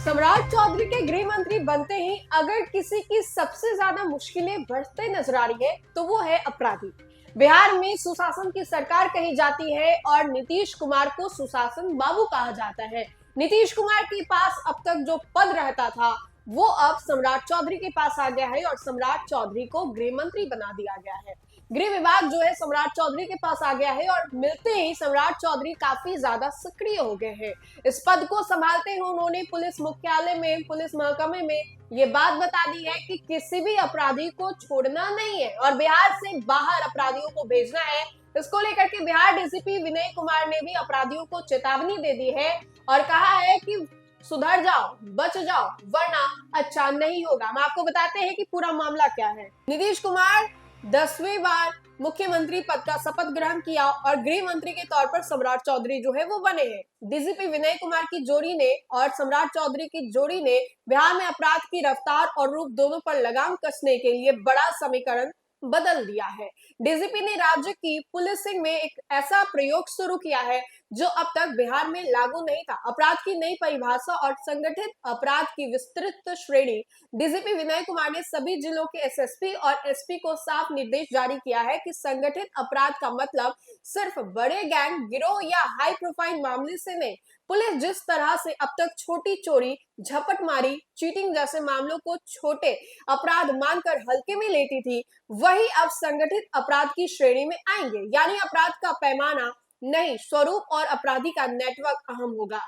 सम्राट चौधरी के गृह मंत्री बनते ही अगर किसी की सबसे ज्यादा मुश्किलें बढ़ते नजर आ रही है तो वो है अपराधी। बिहार में सुशासन की सरकार कही जाती है और नीतीश कुमार को सुशासन बाबू कहा जाता है। नीतीश कुमार के पास अब तक जो पद रहता था वो अब सम्राट चौधरी के पास आ गया है और सम्राट चौधरी को गृह मंत्री बना दिया गया है। गृह विभाग जो है सम्राट चौधरी के पास आ गया है और मिलते ही सम्राट चौधरी काफी ज्यादा सक्रिय हो गए हैं। इस पद को संभालते हुए उन्होंने पुलिस मुख्यालय में, पुलिस महकमे में ये बात बता दी है कि किसी भी अपराधी को छोड़ना नहीं है और बिहार से बाहर अपराधियों को भेजना है। इसको लेकर के बिहार डीजीपी विनय कुमार ने भी अपराधियों को चेतावनी दे दी है और कहा है कि सुधर जाओ, बच जाओ, वरना अच्छा नहीं होगा। हम आपको बताते हैं कि पूरा मामला क्या है। नीतीश कुमार 10वीं बार मुख्यमंत्री पद का शपथ ग्रहण किया और गृह मंत्री के तौर पर सम्राट चौधरी जो है वो बने हैं। डीजीपी विनय कुमार की जोड़ी ने और सम्राट चौधरी की जोड़ी ने बिहार में अपराध की रफ्तार और रूप दोनों पर लगाम कसने के लिए बड़ा समीकरण बदल दिया है। डीजीपी ने राज्य की पुलिसिंग में एक ऐसा प्रयोग शुरू किया है जो अब तक बिहार में लागू नहीं था। अपराध की नई परिभाषा और संगठित अपराध की विस्तृत श्रेणी। डीजीपी विनय कुमार ने सभी जिलों के एसएसपी और एसपी को साफ निर्देश जारी किया है कि संगठित अपराध का मतलब सिर्फ बड़े गैंग, गिरोह या हाई प्रोफाइल मामले से नहीं। पुलिस जिस तरह से अब तक छोटी चोरी, झपटमारी, चीटिंग जैसे मामलों को छोटे अपराध मानकर हल्के में लेती थी, वही अब संगठित अपराध की श्रेणी में आएंगे। यानी अपराध का पैमाना नहीं, स्वरूप और अपराधी का नेटवर्क अहम होगा।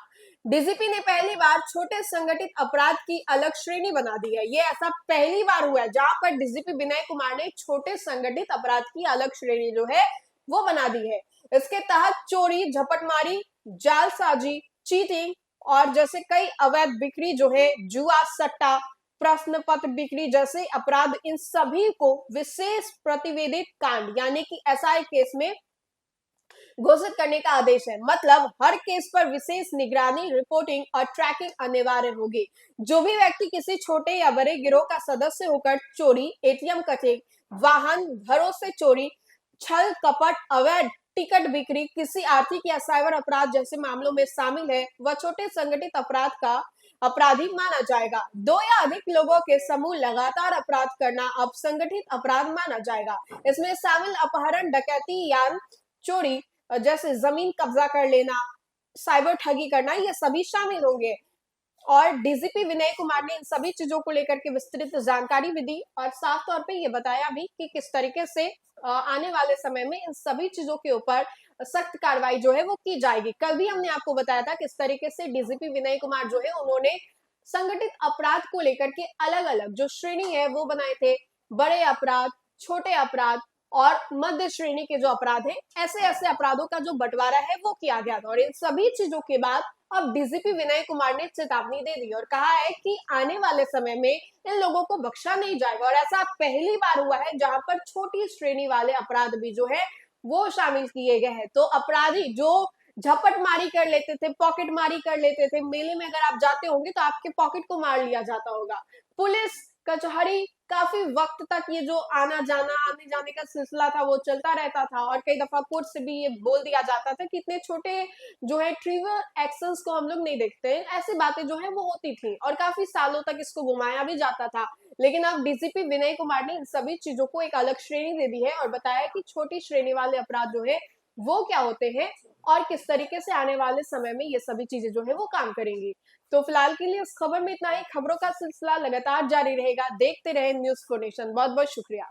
डीजीपी ने पहली बार छोटे संगठित अपराध की अलग श्रेणी बना दी है। ये ऐसा पहली बार हुआ है जहां पर डीजीपी विनय कुमार ने छोटे संगठित अपराध की अलग श्रेणी जो है वो बना दी है। इसके तहत चोरी, झपटमारी, जालसाजी, चीटिंग और जैसे कई अवैध बिक्री जो है, जुआ, सट्टा, प्रश्न पत्र बिक्री जैसे अपराध, इन सभी को विशेष प्रतिवेदित कांड यानी कि एसआई केस में घोषित करने का आदेश है। मतलब हर केस पर विशेष निगरानी, रिपोर्टिंग और ट्रैकिंग अनिवार्य होगी। जो भी व्यक्ति किसी छोटे या बड़े गिरोह का सदस्य होकर चोरी, एटीएम कटिंग, वाहन, घरों से चोरी, छल कपट, अवैध टिकट बिक्री, किसी आर्थिक या साइबर अपराध जैसे मामलों में शामिल है, वह छोटे संगठित अपराध का अपराधी माना जाएगा। दो या अधिक लोगों के समूह लगातार अपराध करना अब संगठित अपराध माना जाएगा। इसमें शामिल अपहरण, डकैती, यान चोरी जैसे जमीन कब्जा कर लेना, साइबर ठगी करना, ये सभी शामिल होंगे। और डीजीपी विनय कुमार ने इन सभी चीजों को लेकर के विस्तृत जानकारी भी दी और साफ तौर पे ये बताया भी कि किस तरीके से आने वाले समय में इन सभी चीजों के ऊपर सख्त कार्रवाई जो है वो की जाएगी। कल भी हमने आपको बताया था किस तरीके से डीजीपी विनय कुमार जो है उन्होंने संगठित अपराध को लेकर के अलग अलग जो श्रेणी है वो बनाए थे। बड़े अपराध, छोटे अपराध और मध्य श्रेणी के जो अपराध हैं, ऐसे ऐसे अपराधों का जो बंटवारा है वो किया गया था। और इन सभी चीजों के बाद अब डीजीपी विनय कुमार ने चेतावनी दे दी और कहा है कि आने वाले समय में इन लोगों को बख्शा नहीं जाएगा। और ऐसा पहली बार हुआ है जहां पर छोटी श्रेणी वाले अपराध भी जो है वो शामिल किए गए हैं। तो अपराधी जो झपट मारी कर लेते थे, पॉकेट मारी कर लेते थे, मेले में अगर आप जाते होंगे तो आपके पॉकेट को मार लिया जाता होगा। पुलिस कचहरी काफी वक्त तक ये जो आना जाना, आने जाने का सिलसिला था वो चलता रहता था और कई दफा कोर्ट से भी ये बोल दिया जाता था कि इतने छोटे जो है ट्रिवियल एक्शंस को हम लोग नहीं देखते हैं। ऐसी बातें जो है वो होती थी और काफी सालों तक इसको घुमाया भी जाता था। लेकिन अब डीजीपी विनय कुमार ने इन सभी चीजों को एक अलग श्रेणी दे दी है और बताया कि छोटी श्रेणी वाले अपराध जो है वो क्या होते हैं और किस तरीके से आने वाले समय में ये सभी चीजें जो है वो काम करेंगी। तो फिलहाल के लिए इस खबर में इतना ही। खबरों का सिलसिला लगातार जारी रहेगा। देखते रहे न्यूज़4नेशन। बहुत बहुत शुक्रिया।